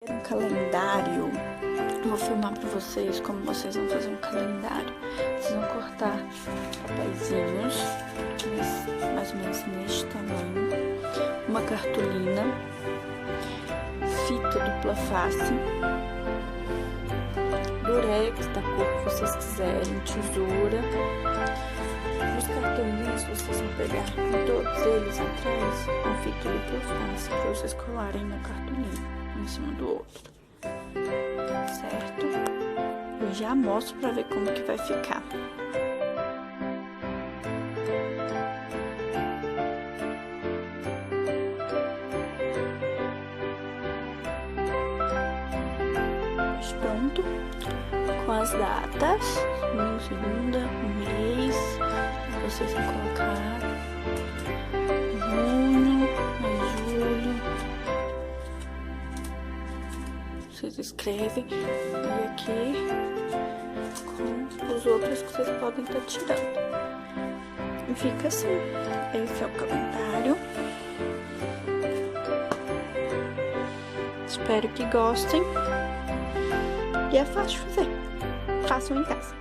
Um calendário. Eu vou filmar pra vocês como vocês vão fazer um calendário. Vocês vão cortar papeizinhos, mais ou menos neste tamanho, uma cartolina, fita dupla face, durex da cor que vocês quiserem, tesoura. Os cartões vocês vão pegar todos eles atrás com fita dupla face para vocês colarem na cartolina, um em cima do outro, certo? Eu já mostro para ver como que vai ficar. Pronto, com as datas, segunda, mês, vocês vão colocar junho, julho, vocês escrevem, e aqui com os outros que vocês podem estar tirando. E fica assim. Esse é o calendário. Espero que gostem. E é fácil de fazer. Façam em casa.